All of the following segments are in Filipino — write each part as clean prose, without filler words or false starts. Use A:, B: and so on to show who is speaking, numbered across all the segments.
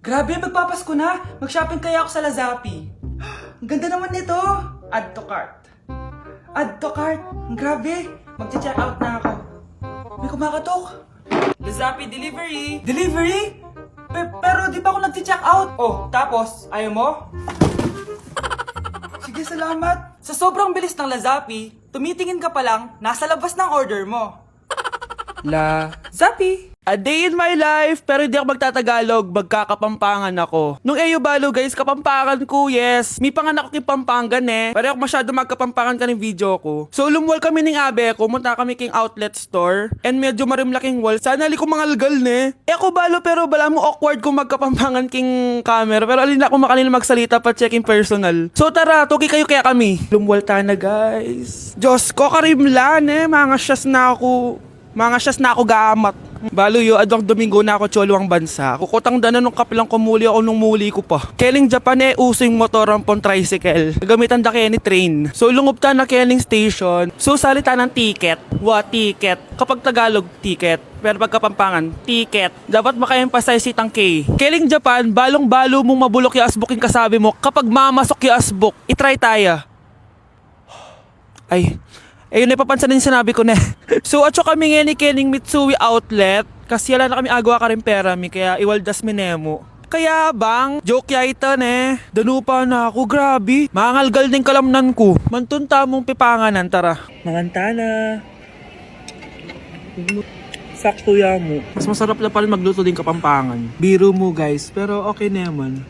A: Grabe, magpapasko na. Mag-shopping kaya ako sa Lazapi. Ang ganda naman nito. Add to cart. Add to cart. Grabe. Mag-check out na ako. May kumakatok. Lazapi delivery. Delivery? Pero di pa ako nag-check out. Oh, tapos, ayaw mo? Sige, salamat. Sa sobrang bilis ng Lazapi, tumitingin ka pa lang, nasa labas ng order mo. Lazapi. A day in my life, pero hindi ako magtatagalog, magkakapampangan ako. Nung Eyo Balo guys, kapampangan ko, yes. May panganak ko Pampangan eh. Pero ako masyado magkapampangan ka ng video ko. So lumwal kami ng abe ko, munta kami king outlet store. And medyo marimlaking wall. Sana li ko mangalgal ne. Ako Balo pero bala mo awkward kung magkapampangan king camera. Pero alin ako makanila magsalita pa checking personal. So tara, tuki kayo kaya kami. Lumwal ta na guys. Diyos ko, karimlan eh. Mga syas na ako gamat. Balo yo, adwang Domingo na ako cholo ang bansa. Kukutang dana nung kapilang kumuli ako nung muli ko pa. Keling Japan eh, uso yung motor ang pon tricycle. Gamitan da kaya ni train. So lungop ta na Keling station. So salita ng ticket. Ticket. Kapag Tagalog, ticket. Pero pag Kapampangan, ticket. Dapat maka-emphasize itang K. Keling Japan, balong-balo mong mabulok yung asbok yung kasabi mo. Kapag mamasok yung asbok, itry tayo. Ay, ayun na papansin din sinabi ko na. So atso kami nga ni Kening Mitsui outlet. Kasi wala na kami agawa ka rin pera mi. Kaya iwaldas mi nemo. Kaya bang, joke ya ito ne. Danupa na ako, grabe. Mangalgal din kalamnan ko. Mantunta mong pipanganan, tara. Manganta na. Sakto ya mo. Mas masarap na pa rin magluto din Kapampangan. Biro mo guys, pero okay naman.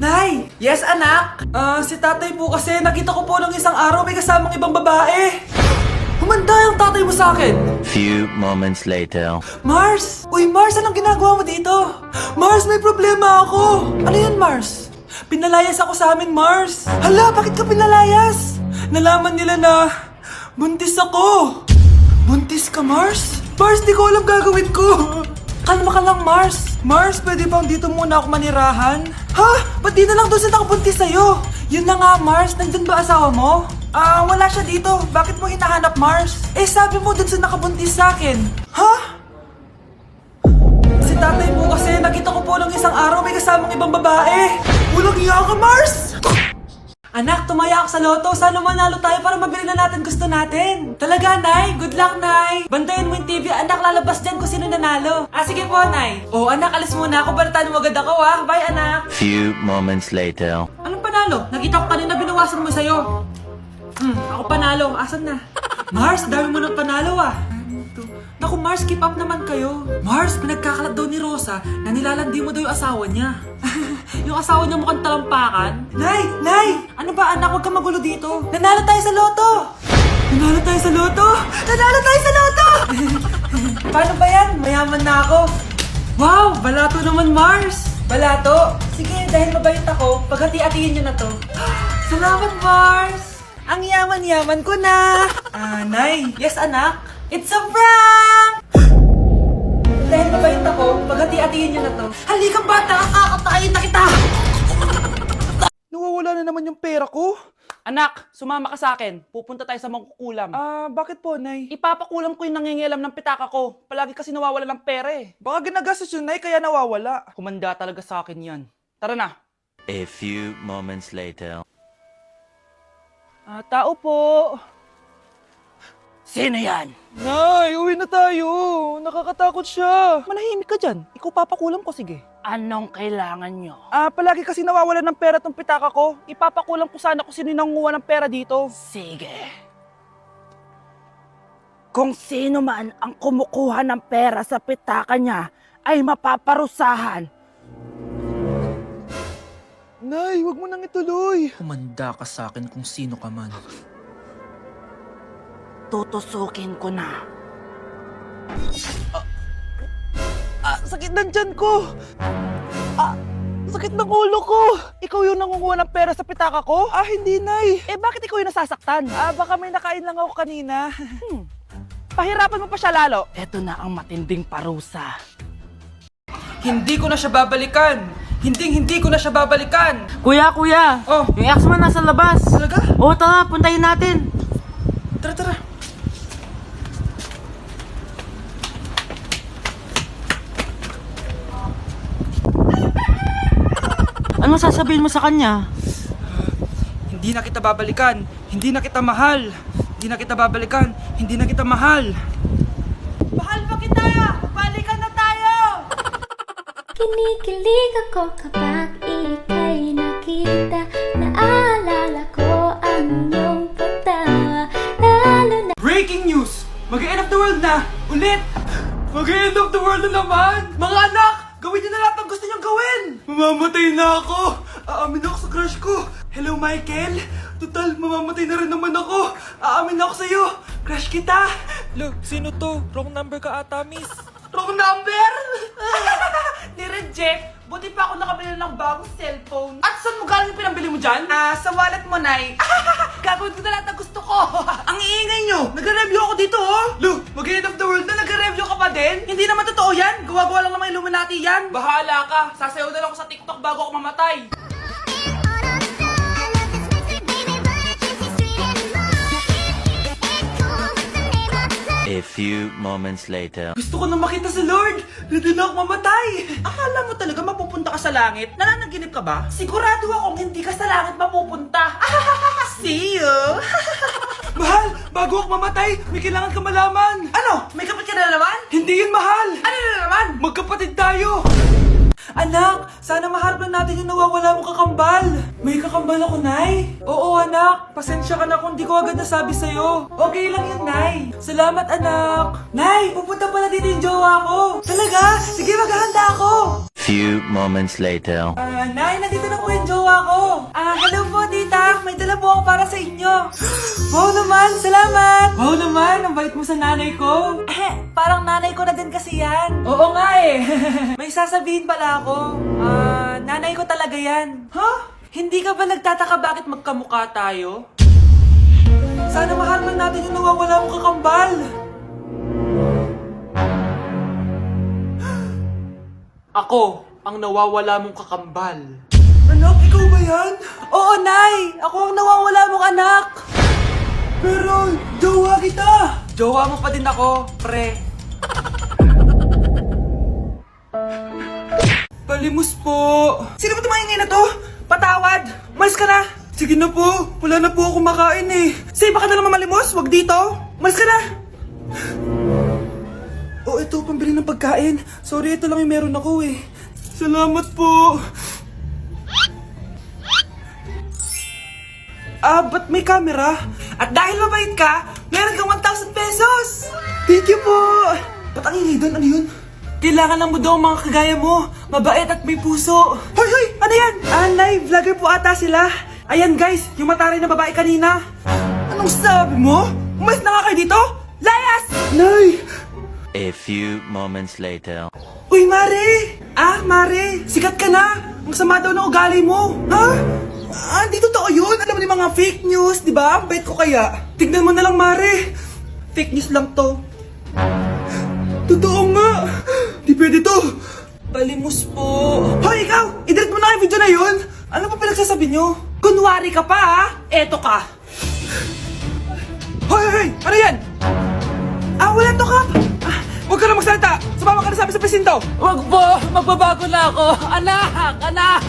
A: Nay! Yes, anak! Si tatay po kasi nakita ko po nung isang araw may kasamang ibang babae. Humanda yung tatay mo sa akin.
B: Few moments later.
A: Mars! Uy, Mars, anong ginagawa mo dito? Mars, may problema ako. Ano yan, Mars? Pinalayas ako sa amin, Mars. Hala, bakit ka pinalayas? Nalaman nila na buntis ako. Buntis ka, Mars? Mars, di ko alam gagawin ko. Kalma ka lang, Mars. Mars, pwede bang dito muna ako manirahan? Ha? Ba't di na lang doon sa nakabuntis sa'yo? Yun na nga, Mars. Nandun ba asawa mo? Wala siya dito. Bakit mo hinahanap, Mars? Eh, sabi mo dun sa nakabuntis sa'kin. Ha? Si tatay mo kasi nakita ko po nung isang araw may kasamang ibang babae. Walang iya ka, Mars! Anak, tumaya ako sa loto. Sana manalo tayo para mabili na natin gusto natin. Talaga, Nay? Good luck, Nay. Bantayan mo yung TV. Anak, lalabas dyan kung sino nanalo. Sige po, Nay. Oh, anak, alis muna ako. Balitaan mo agad ako, ha? Bye, anak.
B: Few moments later.
A: Anong panalo? Nakita ko kanina binawasan mo sa'yo. Ako panalo. Asan na? Mars, dami mo ng panalo, ah. Naku, Mars, keep up naman kayo. Mars, pinagkakalat daw ni Rosa na nilalandi mo daw yung asawa niya. Yung asawa niya mukhang talampakan. Nay! Nay! Ano ba, anak? Huwag kang magulo dito. Nanalo tayo sa loto! Nanalo tayo sa loto! Nanalo tayo sa loto! Paano ba yan? Mayaman na ako. Wow! Balato naman, Mars! Balato? Sige, dahil mabait ako, paghati-hatiin niyo na to. Salamat, Mars! Ang yaman-yaman ko na! Nay! Yes, anak? It's a prank! Dahil mabait ako, paghati-hatiin niyo na to. Halika bata, kakatayin na kita! Nawawala na naman yung pera ko. Anak, sumama ka sa akin. Pupunta tayo sa mangkukulam. Bakit po, Nay? Ipapakulam ko yung nangingialam ng pitaka ko. Palagi kasi nawawala ng pera eh. Baka ginagastos yun, Nay, kaya nawawala. Kumanda talaga sa akin yan. Tara na.
B: A few moments later.
A: Tao po.
C: Sino yan?
A: Nay, uwi na tayo. Nakakatakot siya. Manahimik ka dyan. Ikaw papakulam ko, sige.
C: Anong kailangan nyo?
A: Palagi kasi nawawala ng pera tong pitaka ko. Ipapakulam ko sana kung sino yung nanguha ng pera dito.
C: Sige. Kung sino man ang kumukuha ng pera sa pitaka niya ay mapaparusahan.
A: Nay, wag mo nang ituloy. Humanda ka sa akin kung sino ka man.
C: Tutusukin ko na.
A: Sakit ng tiyan ko. Sakit ng ulo ko. Ikaw yung nangunguha ng pera sa pitaka ko? Hindi, Nay. Bakit ikaw yung nasasaktan? Baka may nakain lang ako kanina. Pahirapan mo pa siya lalo.
C: Ito na ang matinding parusa.
A: Hindi ko na siya babalikan. Hindi ko na siya babalikan.
D: Kuya!
A: Oh.
D: Yung ex mo nasa labas!
A: Talaga?
D: Oo, tara, puntayin natin!
A: Tara.
D: Ano sasabihin mo sa kanya?
A: Hindi na kita babalikan. Hindi na kita mahal. Hindi na kita babalikan. Hindi na kita mahal. Mahal pa kita! Balikan na tayo!
E: Kinikilig ako kapag ika'y nakita. Naalala ko ang iyong pagtawa. Lalo na
A: Breaking news! Mag-end of the world na! Ulit! Mag-end of the world na naman! Mga anak! Gawin niyo na lahat ng gusto niyong gawin! Mamamatay na ako! Aamin ako sa crush ko! Hello, Michael! Total, mamamatay na rin naman ako! Aamin ako sa'yo! Crush kita!
F: Look, sino to? Wrong number ka ata, miss.
A: Wrong number! Ni-reject! Buti pa ako nakabili ng bagong cellphone. At saan mo galing yung pinambili mo dyan? Sa wallet mo, Nay. Gagawin ko na lahat ng gusto ko. Ang iingay nyo! Nagre-review ako dito, oh! Lu, mag-end of the world na nagre-review ka pa din? Hindi naman totoo yan! Gawa-gawa lang naman Illuminati yan! Bahala ka! Sasayaw na lang ako sa TikTok bago ako mamatay!
B: A few moments later.
A: Gusto ko na makita si Lord! Ready na ako mamatay! Akala mo talaga mapupunta ka sa langit? Nananaginip ka ba? Sigurado akong hindi ka sa langit mapupunta! See you! Mahal! Bago ako mamatay, may kailangan ka malaman! Ano? May kapatid ka na naman? Hindi yun, mahal! Ano na naman? Magkapatid tayo! Anak, sana maharap lang natin yung nawawala mong kakambal. May kakambal ako, Nay. Oo, anak. Pasensya ka na kung di ko agad nasabi sa'yo. Okay lang yun, Nay. Salamat, anak. Nay, pupunta pala dito yung jowa ko. Talaga? Sige, maghahanda ako.
B: Few moments later.
A: Nay, nandito na po yung jowa ko. Hello po, tita. May dala po ako para sa inyo. Wow naman, salamat. Wow naman, ang bait mo sa nanay ko. Parang nanay ko na din kasi yan. Oo nga eh. May sasabihin pala ako. Nanay ko talaga yan. Ha? Hindi ka ba nagtataka bakit magkamukha tayo? Sana maharap natin yung nawawala mong kakambal. Ako, ang nawawala mong kakambal. Anak, ikaw ba yan? Oo, Nay! Ako ang nawawala mong anak! Pero, jowa kita! Jowa mo pa din ako, pre. Palimos po! Sino ba tumahingay na to? Patawad! Malis ka na! Sige na po, wala na po ako makain eh. Say, baka na naman malimos, wag dito. Malis ka na! Oh, ito, pambili ng pagkain. Sorry, ito lang yung meron ako eh. Salamat po. Ba't may camera? At dahil mabait ka, meron kang 1,000 pesos! Thank you po! Ba't ang ingay doon? Ano yun? Kailangan lang mo daw ang mga kagaya mo. Mabait at may puso. Hoy, hoy! Ano yan? Nay, vlogger po ata sila. Ayan guys, yung mataray na babae kanina. Anong sabi mo? Umalis na nga kayo dito? Layas! Nay!
B: A few moments later.
A: Uy, Mare! Mare, sikat ka na! Ang sama daw ng ugali mo! Ha? Di totoo yun! Alam mo yung mga fake news, di ba? Ang bait ko kaya. Tignan mo na lang, Mare! Fake news lang to. Totoo nga! Di pwede to! Palimos po! Hoy, ikaw! I-delete mo na yung video na yun! Ano pa pinagsasabi nyo? Kunwari ka pa, ha? Eto ka! Hoy, hoy! Ano yan? Wala to, Kap! Huwag ka na magsalita! Sumama ka na sa amin sa presinto! Huwag po! Magbabago na ako! Anak! Anak!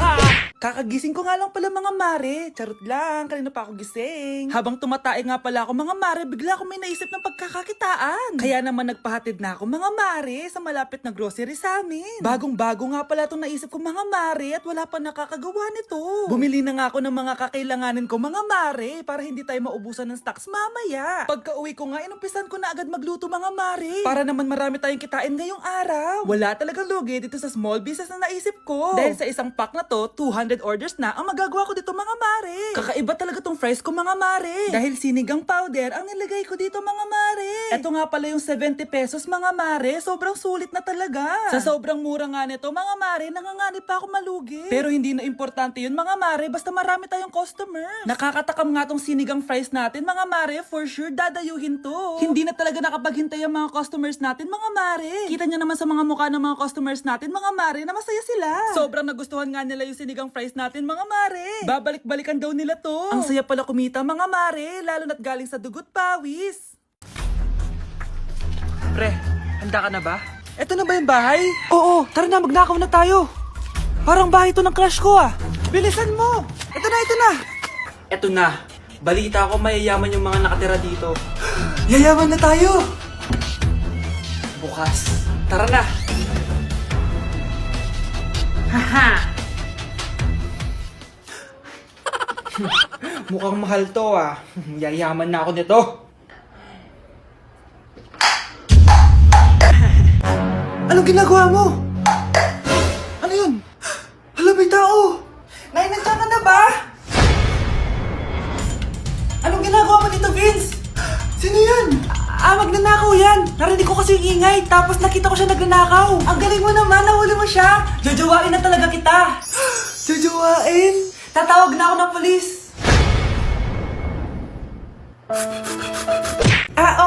A: Kakagising ko nga lang pala mga mare. Charot lang, kanina pa ako gising. Habang tumatae nga pala ako mga mare, bigla akong may naisip ng pagkakakitaan. Kaya naman nagpahatid na ako mga mare sa malapit na grocery sa amin. Bagong-bago nga pala itong naisip ko mga mare at wala pa nakakagawa nito. Bumili na nga ako ng mga kakailanganin ko mga mare para hindi tayo maubusan ng stocks mamaya. Pagka uwi ko nga, inumpisan ko na agad magluto mga mare. Para naman marami tayong kitain ngayong araw. Wala talagang lugi dito sa small business na naisip ko. Dahil sa isang pack na to, 200 orders na ang magagawa ko dito mga mare. Kakaiba talaga tong fries ko mga mare. Dahil sinigang powder ang nilagay ko dito mga mare. Ito nga pala yung 70 pesos mga mare. Sobrang sulit na talaga. Sa sobrang mura nga nito mga mare, nanganganib pa ako malugi. Pero hindi na importante yun mga mare, basta marami tayong customers. Nakakatakam nga tong sinigang fries natin mga mare, for sure dadayuhin to. Hindi na talaga nakapaghintay ang mga customers natin mga mare. Kita nyo naman sa mga mukha ng mga customers natin mga mare na masaya sila. Sobrang nagustuhan nga nila yung sinigang fries natin mga mare. Babalik-balikan daw nila to. Ang saya pala kumita mga mare, lalo na't galing sa dugot pawis. Pre, handa ka na ba? Eto na ba yung bahay? Oo, tara na, magnakaw na tayo. Parang bahay to ng crush ko ah. Bilisan mo! Ito na, ito na! Ito na. Balita ko mayayaman yung mga nakatira dito. Yayaman na tayo! Bukas. Tara na! Haha! Mukhang mahal to ah. Yayaman na ako nito. Anong ginagawa mo? Ano yun? Hala, may tao! Nay, nandiyan ka na ba? Anong ginagawa mo dito, Vince? Sino yan? Magnanakaw yan! Narinig ko kasi yung ingay, tapos nakita ko siya nagnanakaw. Ang galing mo naman, nahuli mo siya! Jojowain na talaga kita! Jojowain? Tatawag na ako ng polis!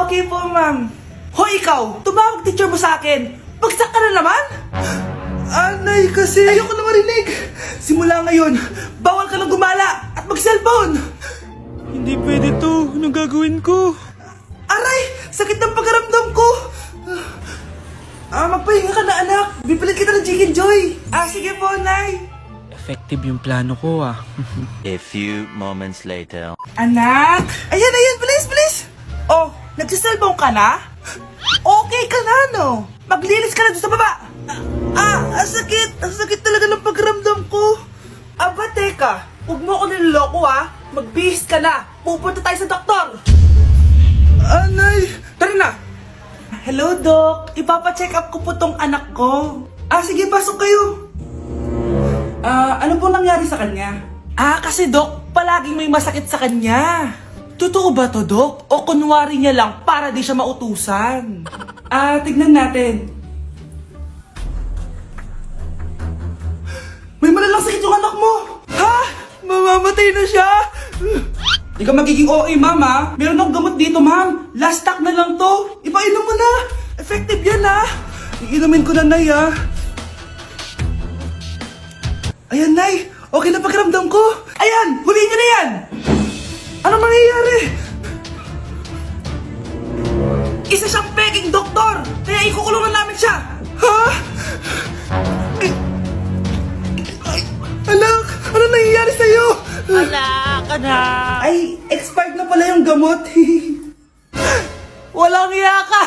A: Okay po, ma'am. Hoy, ikaw! Tumawag teacher mo sa akin! Bagsak ka na naman? Nay, kasi ayoko na marinig. Simula ngayon, bawal ka nang gumala at mag-cellphone. Hindi pwede to. Anong gagawin ko? Aray! Sakit ng pagkaramdam ko! Magpahinga ka na, anak. Bipilit kita ng Chicken Joy. Sige po, Nay. Effective yung plano ko,
B: A few moments later.
C: Anak! Ayan, bilis! Oh, nagsiselfone ka na? Okay ka na, no? Maglinis ka na doon sa baba! Ang sakit talaga ng pagramdam ko. Aba, teka, huwag mo ako niloloko ha. Magbihis ka na, pupunta tayo sa doktor. Anay! Tara na! Hello, Doc. Ipapacheck up ko po tong anak ko. Sige, pasok kayo. Ano po nangyari sa kanya? Kasi Doc, palaging may masakit sa kanya. Totoo ba to, Doc? O kunwari niya lang para di siya mautusan? Tignan natin. May malalang sakit yung anak mo! Ha? Mamamatay na siya? Di ka magiging OA, mama. Meron akong gamot dito, ma'am. Last stock na lang to. Ipainom mo na. Effective yan, ha? Iinumin ko na, Nay, ha? Ayan, Nay. Okay na pakiramdam ko. Ayan, huliin niyo na yan. Anong mangyayari? Isa siyang peking doktor. Kaya ikukulungan namin siya. Ha? Anak, ano nangyayari sa'yo? Ay, expired na pala yung gamot. Walang iya ka.